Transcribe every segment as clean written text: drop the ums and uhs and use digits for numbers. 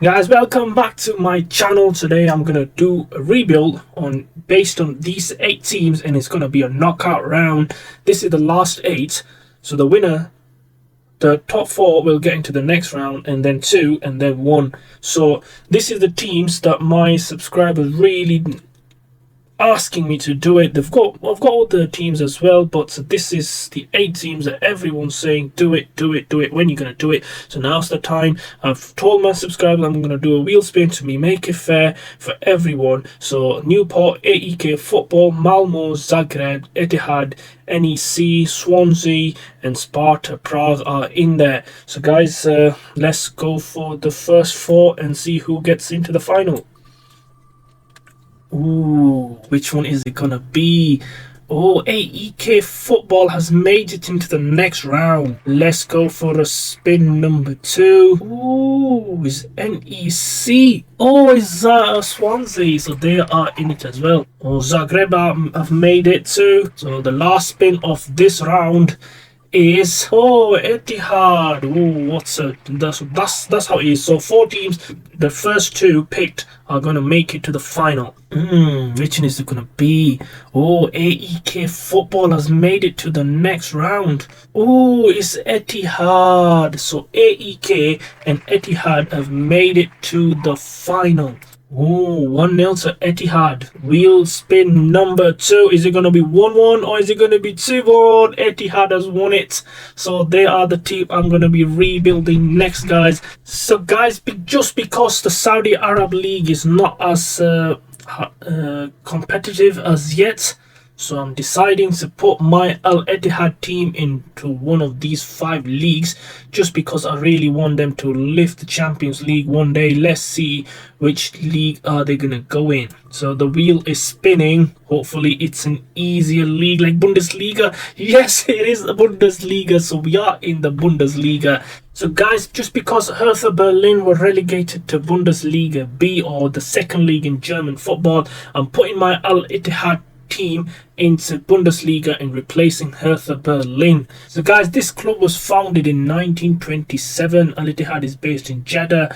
Guys, welcome back to my channel. Today I'm gonna do a rebuild based on these 8 teams, and it's gonna be a knockout round. This is the last 8, so the winner, the top 4 will get into the next round, and then 2 and then 1. So this is the teams that my subscribers really asking me to do it. I've got all the teams as well, but this is the 8 teams that everyone's saying do it, when you're gonna do it. So now's the time. I've told my subscribers I'm gonna do a wheel spin to make it fair for everyone. So Newport, AEK Football, Malmo, Zagreb, Ittihad, NEC, Swansea and Sparta Prague are in there. So guys, let's go for the first 4 and see who gets into the final. Ooh, which one is it gonna be? Oh, AEK Football has made it into the next round. Let's go for a spin number 2. Ooh, it's NEC. Oh, it's Swansea, so they are in it as well. Oh, Zagreb have made it too. So the last spin of this round is Ittihad. That's how it is. So 4 teams, the first 2 picked are gonna make it to the final. Which one is it gonna be? Oh, AEK Football has made it to the next round. Oh, it's Ittihad. So AEK and Ittihad have made it to the final. Oh, 1-0 to Ittihad. Wheel spin number 2. Is it going to be 1-1 or is it going to be 2-1? Ittihad has won it. So they are the team I'm going to be rebuilding next, guys. So guys, just because the Saudi Arab League is not as competitive as yet, so I'm deciding to put my Al Ittihad team into one of these 5 leagues just because I really want them to lift the Champions League one day. Let's see which league are they gonna go in. So the wheel is spinning. Hopefully it's an easier league like Bundesliga. Yes, it is the Bundesliga, so we are in the Bundesliga. So guys, just because Hertha Berlin were relegated to Bundesliga B, or the second league in German football, I'm putting my Al Ittihad team into Bundesliga and replacing Hertha Berlin. So guys, this club was founded in 1927. Al Ittihad is based in Jeddah.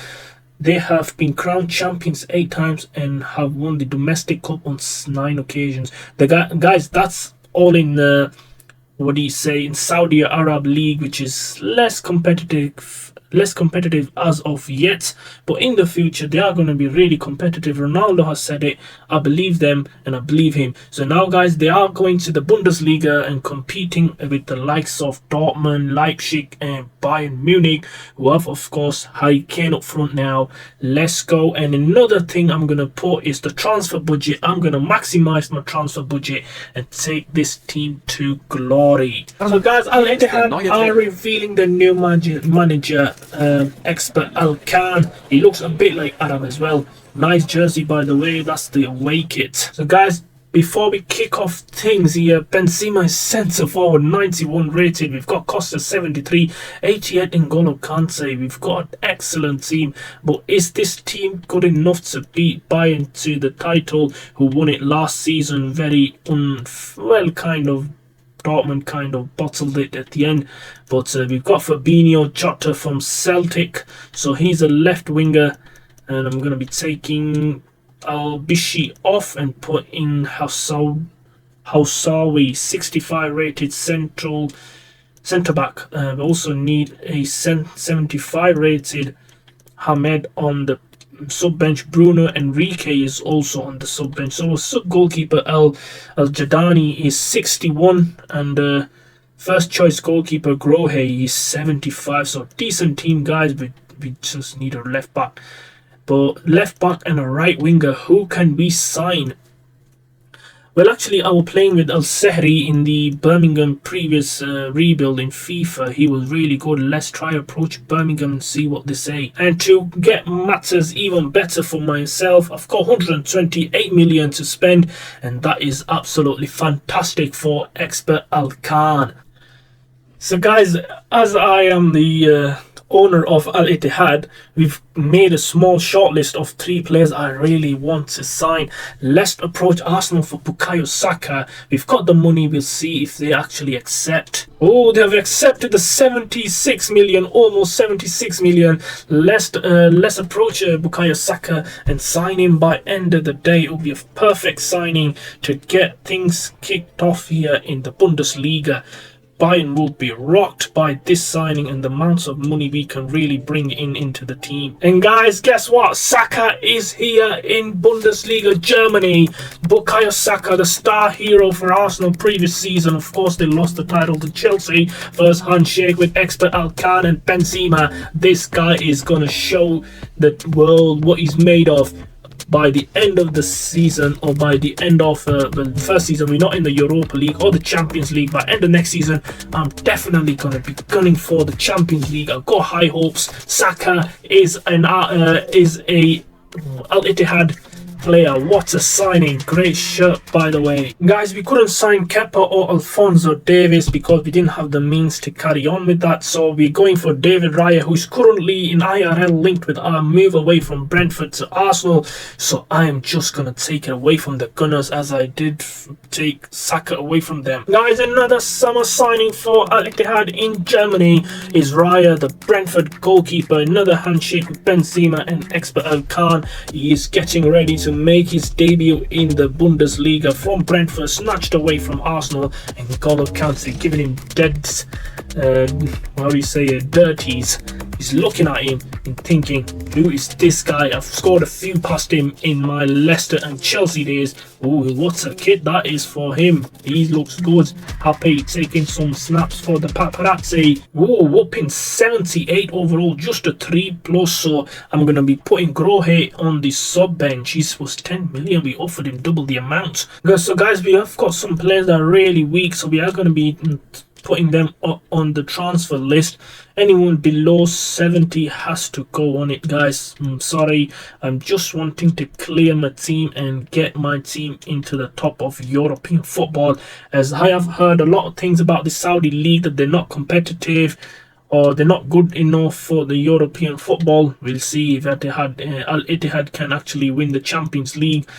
They have been crowned champions 8 times and have won the domestic cup on 9 occasions. Guys, that's all in the in Saudi Arab League, which is less competitive as of yet, but in the future they are going to be really competitive. Ronaldo has said it. I believe them and I believe him. So now guys, they are going to the Bundesliga and competing with the likes of Dortmund, Leipzig and Bayern Munich, who have of course Harry Kane up front now. Let's go. And another thing I'm going to put is the transfer budget. I'm going to maximize my transfer budget and take this team to glory. So guys, Al Ittihad are revealing the new manager, Expert Al Khan. He looks a bit like Adam as well. Nice jersey, by the way. That's the away kit. So guys, before we kick off things here, Benzema is centre forward, 91 rated. We've got Costa 73, 88 in N'Golo Kante. We've got an excellent team, but is this team good enough to beat Bayern to the title, who won it last season? Dortmund kind of bottled it at the end. But we've got Fabinho Jota from Celtic, so he's a left winger, and I'm going to be taking Al-Bishi off and put in Hausawi, 65 rated centre back. We also need a 75 rated Hamed on the sub bench. Bruno Enrique is also on the sub bench. So sub goalkeeper Al Jadani is 61, and first choice goalkeeper Grohe is 75. So decent team, guys. We just need a left back. But left back and a right winger, who can we sign? Well, actually, I was playing with Al Sehri in the Birmingham previous rebuild in FIFA. He was really good. Let's try approach Birmingham and see what they say. And to get matters even better for myself, I've got 128 million to spend, and that is absolutely fantastic for Expert Al Khan. So guys, as I am the owner of Al Ittihad, we've made a small shortlist of 3 players I really want to sign. Let's approach Arsenal for Bukayo Saka. We've got the money, we'll see if they actually accept. Oh, they have accepted the 76 million, almost 76 million. Let's approach Bukayo Saka and sign him by end of the day. It will be a perfect signing to get things kicked off here in the Bundesliga. Bayern will be rocked by this signing and the amounts of money we can really bring into the team. And guys, guess what? Saka is here in Bundesliga Germany. Bukayo Saka, the star hero for Arsenal previous season. Of course, they lost the title to Chelsea. First handshake with expert Alcan and Benzema. This guy is going to show the world what he's made of. By the end of the season, or by the end of the first season, we're not in the Europa League or the Champions League. By end of next season, I'm definitely going to be gunning for the Champions League. I've got high hopes. Saka is a Al Ittihad player. What a signing. Great shirt, by the way. Guys, we couldn't sign Kepa or Alphonso Davies because we didn't have the means to carry on with that. So we're going for David Raya, who's currently in IRL linked with our move away from Brentford to Arsenal. So I am just going to take it away from the Gunners as I did take Saka away from them. Guys, another summer signing for Al Ittihad in Germany is Raya, the Brentford goalkeeper. Another handshake with Benzema and expert Alcan. He is getting ready to make his debut in the Bundesliga from Brentford, snatched away from Arsenal, and N'Golo Kante giving him dirties. He's looking at him and thinking, who is this guy? I've scored a few past him in my Leicester and Chelsea days. Oh, what a kid that is for him. He looks good. Happy taking some snaps for the paparazzi. Oh, whooping 78 overall, just a 3+. So I'm going to be putting Grohe on the sub bench. He was 10 million. We offered him double the amount. So guys, we have got some players that are really weak. So we are going to be putting them on the transfer list. Anyone below 70 has to go on it, guys. I'm sorry, I'm just wanting to clear my team and get my team into the top of European football, as I have heard a lot of things about the Saudi league, that they're not competitive or they're not good enough for the European football. We'll see if Al Ittihad can actually win the Champions League.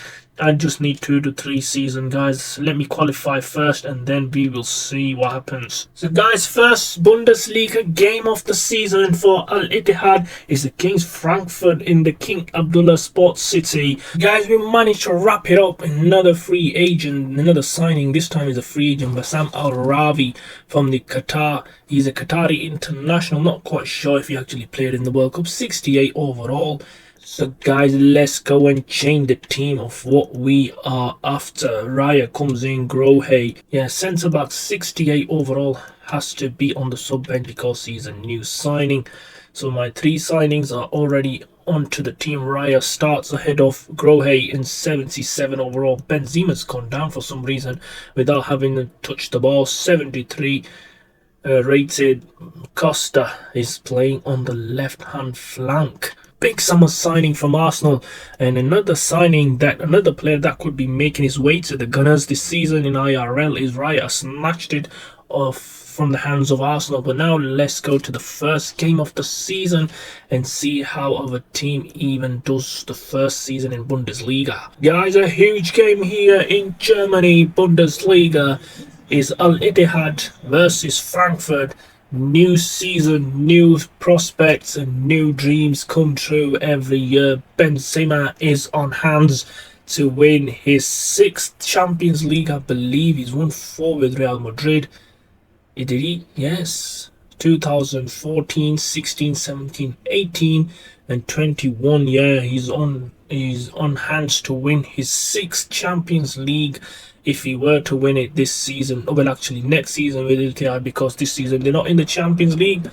I just need 2 to 3 seasons, guys. Let me qualify first and then we will see what happens. So guys, first Bundesliga game of the season for Al Ittihad is against Frankfurt in the King Abdullah Sports City. Guys, we managed to wrap it up. Another free agent, another signing. This time is a free agent, Bassam Al Ravi from the Qatar. He's a Qatari international. Not quite sure if he actually played in the World Cup. 68 overall. So guys, let's go and change the team of what we are after. Raya comes in, Grohe. Yeah, centre back 68 overall has to be on the sub bench because he's a new signing. So my 3 signings are already onto the team. Raya starts ahead of Grohe in 77 overall. Benzema's gone down for some reason without having to touch the ball. 73 rated. Costa is playing on the left hand flank. Big summer signing from Arsenal, and another player that could be making his way to the Gunners this season in IRL is Raya. Snatched it off from the hands of Arsenal. But now let's go to the first game of the season and see how our team even does the first season in Bundesliga. Guys, a huge game here in Germany. Bundesliga is Al Ittihad versus Frankfurt. New season, new prospects and new dreams come true every year. Benzema is on hands to win his 6th Champions League. I believe he's won 4 with Real Madrid. Did he? Yes. 2014, 16, 17, 18 and 21. Yeah, he's on hands to win his 6th Champions League if he were to win it this season. Well, actually next season with Ittihad, because this season they're not in the Champions League.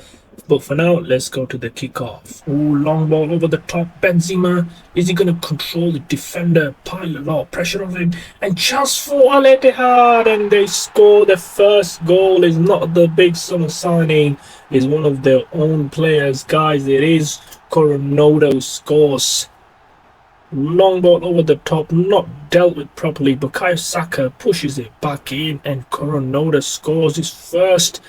But for now, let's go to the kickoff. Oh, long ball over the top. Benzema, is he going to control the defender? Pile a lot of pressure on him. And chance for Al Ittihad, and they score the first goal. Is not the big summer signing. Is one of their own players, guys. It is Coronado scores. Long ball over the top, not dealt with properly. Bukayo Saka pushes it back in, and Coronado scores his first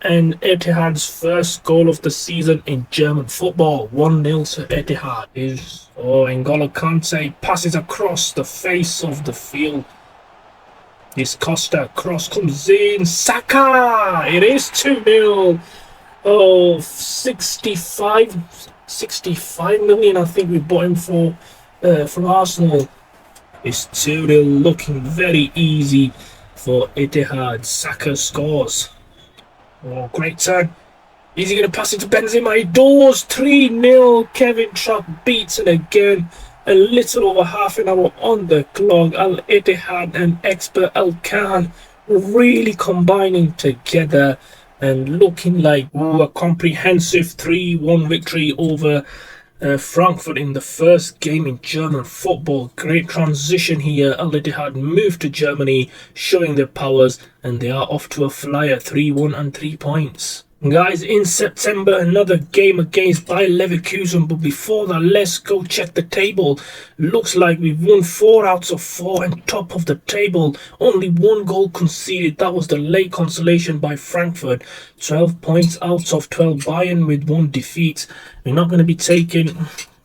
and Ittihad's first goal of the season in German football. 1-0 to Ittihad. N'Golo Kante passes across the face of the field. This Costa cross comes in. Saka! It is 2-0. 65 million I think we bought him for from Arsenal. It's 2-0, looking very easy for Ittihad. Saka scores. Great turn. Is he going to pass it to Benzema? He does. 3-0. Kevin Trapp beaten again. A little over half an hour on the clock. Al Ittihad and expert Al Khan really combining together and looking like a comprehensive 3-1 victory over Frankfurt in the first game in German football. Great transition here. Al Ittihad moved to Germany, showing their powers, and they are off to a flyer. 3-1 and 3 points. Guys, in September, another game against Bayer Leverkusen, but before that, let's go check the table. Looks like we've won 4 out of 4 and top of the table. Only 1 goal conceded. That was the late consolation by Frankfurt. 12 points out of 12. Bayern with 1 defeat. We're not going to be taking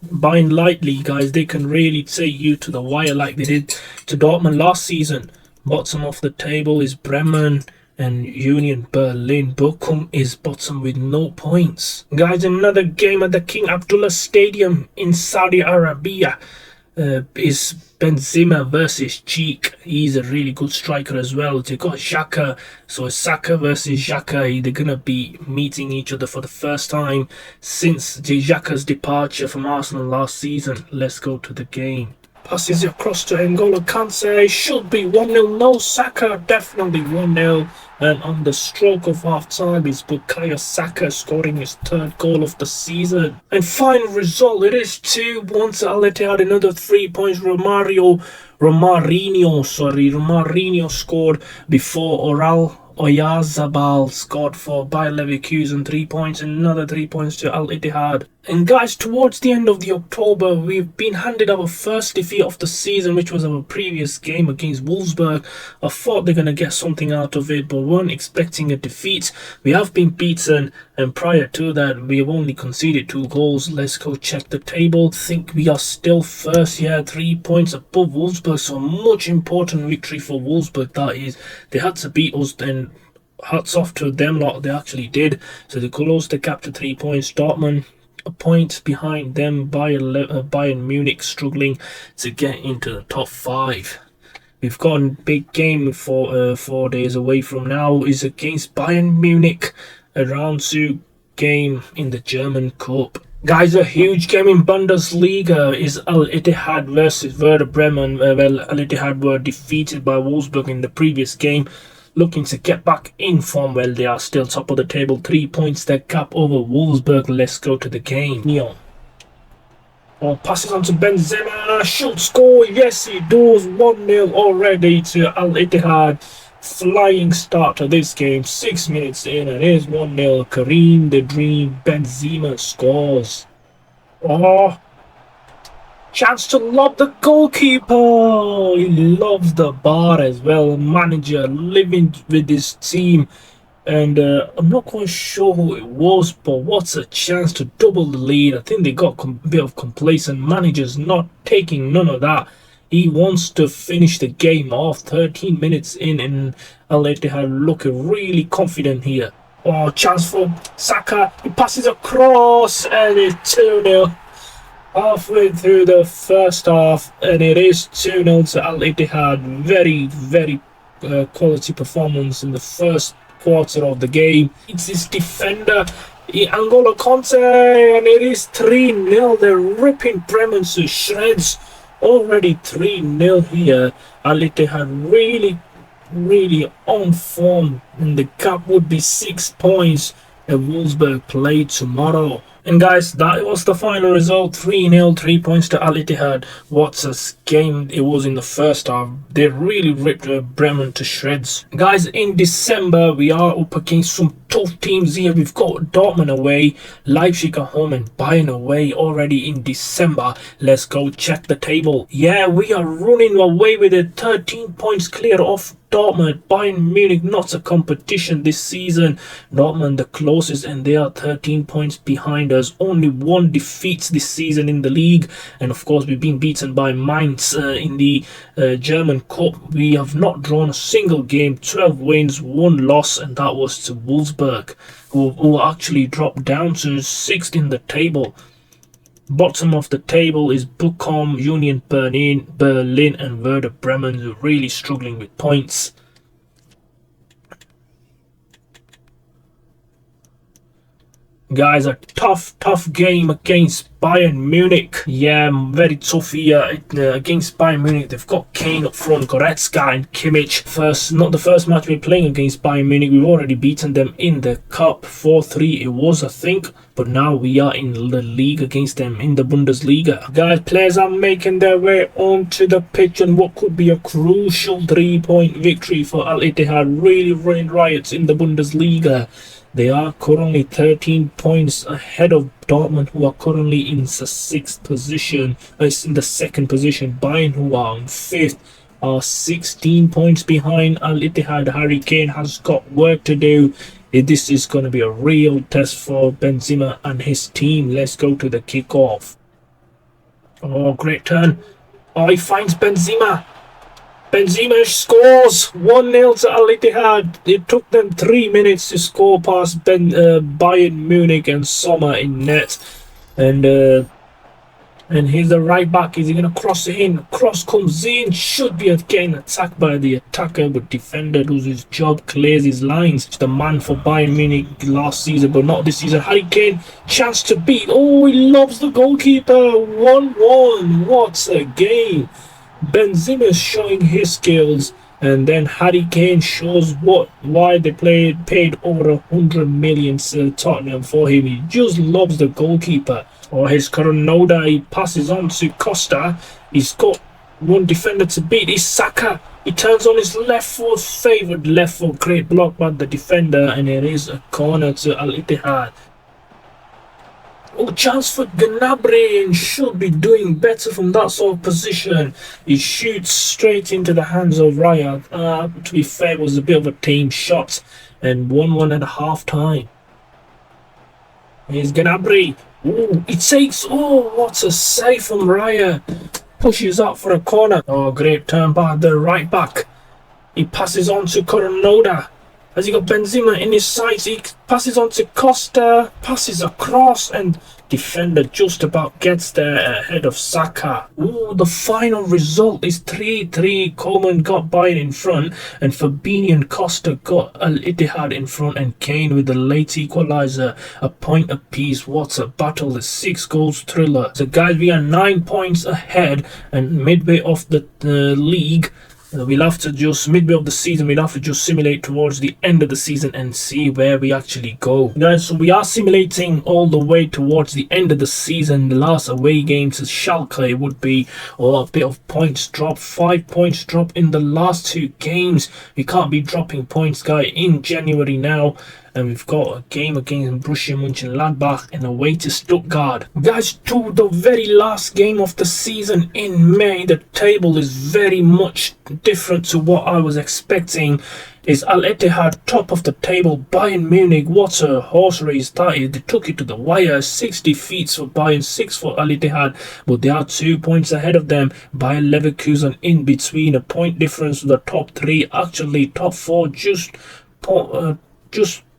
Bayern lightly, guys. They can really take you to the wire like they did to Dortmund last season. Bottom of the table is Bremen and Union Berlin. Bochum is bottom with no points. Guys, another game at the King Abdullah Stadium in Saudi Arabia is Benzema versus Cheek. He's a really good striker as well. They got Xhaka, so it's Saka versus Xhaka. They're gonna be meeting each other for the first time since Xhaka's departure from Arsenal last season. Let's go to the game. Passes across to N'Golo Kante. Should be 1-0. No, Saka definitely 1-0. And on the stroke of half time is Bukayo Saka scoring his 3rd goal of the season. And final result, it is 2-1 to Al Ittihad. Another 3 points. Romarinho scored before Oral Oyarzabal scored for Bayer Leverkusen. 3 points, and another 3 points to Al Ittihad. And guys, towards the end of the October, we've been handed our first defeat of the season, which was our previous game against Wolfsburg. I thought they're going to get something out of it, but weren't expecting a defeat. We have been beaten, and prior to that, we have only conceded 2 goals. Let's go check the table. Think we are still first, 3 points above Wolfsburg, so a much important victory for Wolfsburg, that is. They had to beat us, and hats off to them lot, they actually did. So they closed the gap to 3 points. Dortmund a point behind them. Bayern Munich struggling to get into the top 5. We've got a big game for 4 days away from now. Is against Bayern Munich, a round 2 game in the German Cup. Guys, a huge game in Bundesliga is Al Ittihad versus Werder Bremen. Well, Al Ittihad were defeated by Wolfsburg in the previous game. Looking to get back in form. Well, they are still top of the table. 3 points their gap over Wolfsburg. Let's go to the game. Neon. Passes on to Benzema. Should score. Yes, he does. 1-0 already to Al Ittihad. Flying start to this game. 6 minutes in, and here's 1-0. Karim the Dream Benzema scores. Chance to lob the goalkeeper. He loves the bar as well. Manager living with his team. And I'm not quite sure who it was, but what's a chance to double the lead. I think they got a bit of complacent. Manager's not taking none of that. He wants to finish the game off. 13 minutes in, and Al Ittihad looking really confident here. Chance for Saka. He passes across, and it's 2-0. Halfway through the first half, and it is 2-0 to Al Ittihad. Very, very quality performance in the first quarter of the game. It's his defender, N'Golo Kante, and it is 3-0. They're ripping Bremen to shreds. Already 3-0 here. Al Ittihad really on form, and the gap would be 6 points if Wolfsburg played tomorrow. And guys, that was the final result. 3-0, 3 points to Al Ittihad. What a game it was in the first half. They really ripped Bremen to shreds. Guys, in December, we are up against some tough teams here. We've got Dortmund away, Leipzig at home, and Bayern away already in December. Let's go check the table. Yeah, we are running away with it. 13 points clear off Dortmund. Bayern Munich not a competition this season. Dortmund the closest, and they are 13 points behind us. Only 1 defeat this season in the league, and of course we've been beaten by Mainz in the German Cup. We have not drawn a single game. 12 wins, 1 loss, and that was to Wolfsburg, who actually dropped down to 6th in the table. Bottom of the table is Bochum, Union Berlin, and Werder Bremen, who are really struggling with points. Guys, a tough game against Bayern Munich. Yeah, very tough here against Bayern Munich. They've got Kane up front, Goretzka and Kimmich. Not the first match we're playing against Bayern Munich. We've already beaten them in the cup 4-3 it was, I think. But now we are in the league against them in the Bundesliga. Guys, players are making their way onto the pitch, and what could be a crucial 3-point victory for Al Ittihad. Really running riots in the Bundesliga. They are currently 13 points ahead of Dortmund, who are currently in the 6th position. In the 2nd position. Bayern, who are on 5th, are 16 points behind Al Ittihad. Harry Kane has got work to do. This is going to be a real test for Benzema and his team. Let's go to the kickoff. Oh, great turn. Oh, he finds Benzema. Benzema scores 1-0 to Al Ittihad. It took them 3 minutes to score past Bayern Munich and Sommer in net. And here's the right back. Is he going to cross it in? Cross comes in. Should be getting attacked by the attacker, but defender does his job, clears his lines. The man for Bayern Munich last season, but not this season. Harry Kane, chance to beat. Oh, he loves the goalkeeper. 1-1. What a game. Benzema is showing his skills, and then Harry Kane shows why they paid over 100 million to Tottenham for him. He just loves the goalkeeper. Or his Noda, he passes on to Costa. He's got one defender to beat. It's Saka. He turns on his left foot, favoured left foot. Great block by the defender, and it is a corner to Al Ittihad. Oh, chance for Gnabry, and should be doing better from that sort of position. He shoots straight into the hands of Raya. To be fair, it was a bit of a team shot, and 1-1 at half time. Here's Gnabry. Oh, it takes. Oh, what a save from Raya. Pushes up for a corner. Oh, great turn by the right back. He passes on to Noda. Has he got Benzema in his sights? He passes on to Costa, passes across, and defender just about gets there ahead of Saka. Ooh, the final result is 3-3. Coleman got Bayern in front, and Fabinho and Costa got Al Ittihad in front, and Kane with the late equaliser, a point apiece. What a battle, the 6 goals thriller. So guys, we are 9 points ahead, and midway off the league. We'll have to just, midway of the season, we'll have to just simulate towards the end of the season and see where we actually go. Guys, so we are simulating all the way towards the end of the season. The last away game to Schalke, it would be a bit of points drop. 5 points drop in the last 2 games. We can't be dropping points, guys, in January now. And we've got a game against Borussia Mönchengladbach and away to Stuttgart. Guys, to the very last game of the season in May, the table is very much different to what I was expecting. Is Al Ittihad top of the table? Bayern Munich, what a horse race that is. They took it to the wire. 6 defeats for Bayern, 6 for Al Ittihad, but they are 2 points ahead of them. Bayern Leverkusen in between, a point difference to the top 3. Actually, top 4 just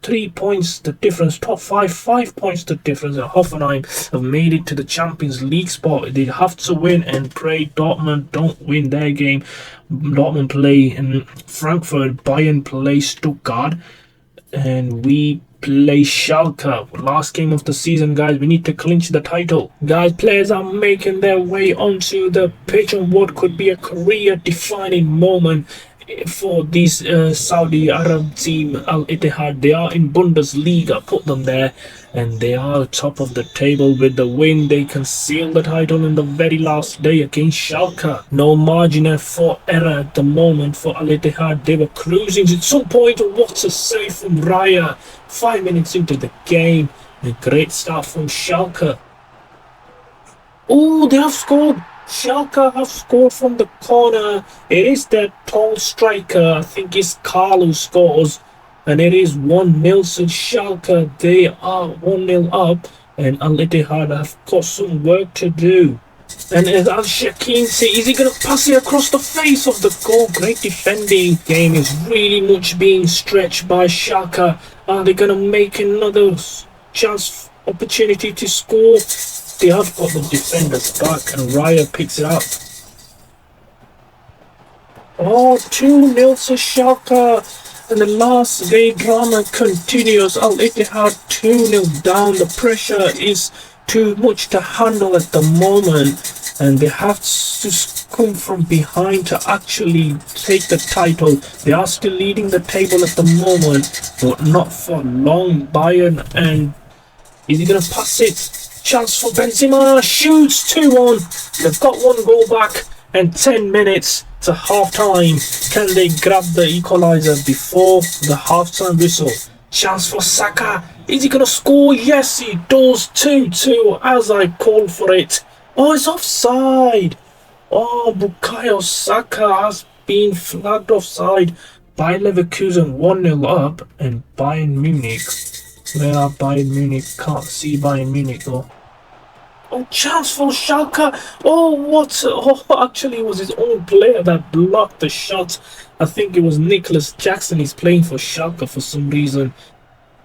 3 points the difference. Top 5 points the difference. And Hoffenheim have made it to the Champions League spot. They have to win and pray Dortmund don't win their game. Dortmund play in Frankfurt, Bayern play Stuttgart, and we play Schalke. Last game of the season, guys. We need to clinch the title. Guys, players are making their way onto the pitch on what could be a career-defining moment for this Saudi Arab team, Al Ittihad. They are in Bundesliga, put them there, and they are top of the table. With the win, they can seal the title in the very last day against Schalke. No margin for error at the moment for Al Ittihad. They were cruising at some point. What a save from Raya! 5 minutes into the game, a great start from Schalke. Oh, they have scored! Schalke have scored from the corner. It is their tall striker, I think it's Carl, who scores. And it is 1-0 to Schalke. They are 1-0 up. And Al Ittihad have got some work to do. And as Al-Shakeen say, is he going to pass it across the face of the goal? Great defending. Game is really much being stretched by Schalke. Are they going to make another chance opportunity to score? They have got the defenders back, and Raya picks it up. Oh, 2-0 to Schalke, and the last day drama continues. Al Ittihad 2-0 down. The pressure is too much to handle at the moment, and they have to come from behind to actually take the title. They are still leading the table at the moment, but not for long. Bayern, and is he going to pass it? Chance for Benzema, shoots 2-1. They've got one goal back and 10 minutes to half time. Can they grab the equaliser before the half time whistle? Chance for Saka. Is he going to score? Yes, he does. 2-2 as I call for it. Oh, it's offside. Oh, Bukayo Saka has been flagged offside. Bayer Leverkusen 1-0 up, and Bayern Munich. Where are Bayern Munich? Can't see Bayern Munich though. Oh, chance for Schalke. Oh, what? Oh, actually, it was his own player that blocked the shot. I think it was Nicholas Jackson. He's playing for Schalke for some reason.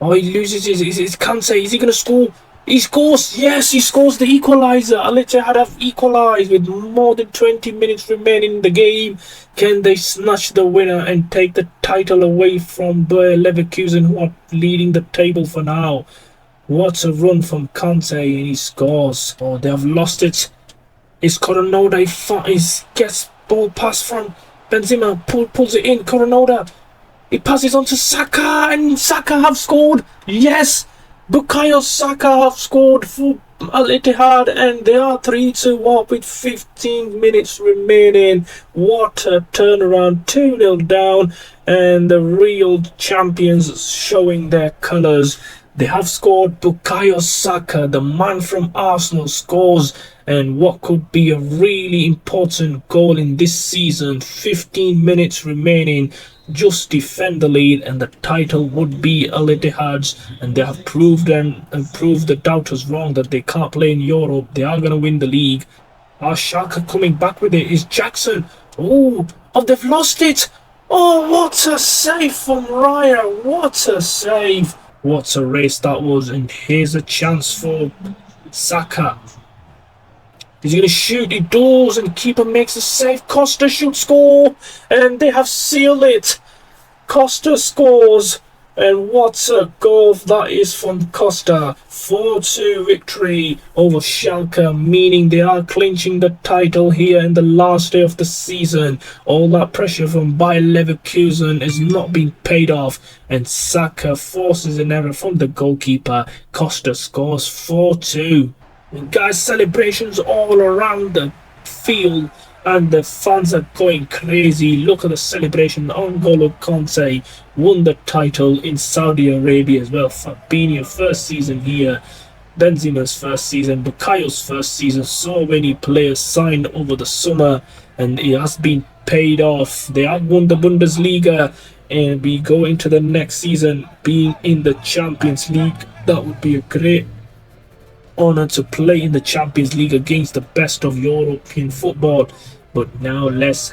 Oh, he loses his Kante. Is he going to score? He scores. Yes, he scores the equaliser. Al Ittihad have equalised with more than 20 minutes remaining in the game. Can they snatch the winner and take the title away from Bayer Leverkusen, who are leading the table for now? What a run from Kante, and he scores. Oh, they have lost it. It's Coronado. He gets ball pass from Benzema. Pulls it in. Coronado. He passes on to Saka, and Saka have scored. Yes, Bukayo Saka have scored for Al Ittihad, and they are 3-2 up with 15 minutes remaining. What a turnaround. 2-0 down, and the real champions showing their colours. They have scored. Bukayo Saka, the man from Arsenal, scores, and what could be a really important goal in this season. 15 minutes remaining. Just defend the lead, and the title would be Al Ittihad's, and they have proved the doubters wrong that they can't play in Europe. They are going to win the league. Are Schalke coming back with it? Is Jackson? Oh, they've lost it. Oh, what a save from Raya. What a save. What a race that was, and here's a chance for Saka. He's going to shoot. He does, and keeper makes a save. Costa should score, and they have sealed it. Costa scores, and what a goal that is from Costa. 4-2 victory over Schalke, meaning they are clinching the title here in the last day of the season. All that pressure from Bayer Leverkusen is not being paid off, and Saka forces an error from the goalkeeper. Costa scores 4-2. And guys, celebrations all around the field, and the fans are going crazy. Look at the celebration. N'Golo Kante won the title in Saudi Arabia as well. Fabinho first season here, Benzema's first season, Bukayo's first season. So many players signed over the summer, and it has been paid off. They have won the Bundesliga, and we go into the next season being in the Champions League. That would be a great honor to play in the Champions League against the best of European football. But now let's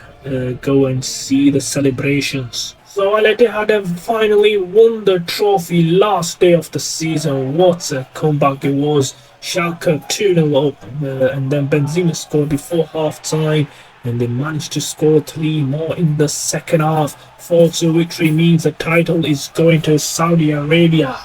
go and see the celebrations. So Al Ittihad have finally won the trophy last day of the season. What a comeback it was. Schalke 2-0 up, and then Benzema scored before half time, and they managed to score 3 more in the second half. 4-2 victory means the title is going to Saudi Arabia.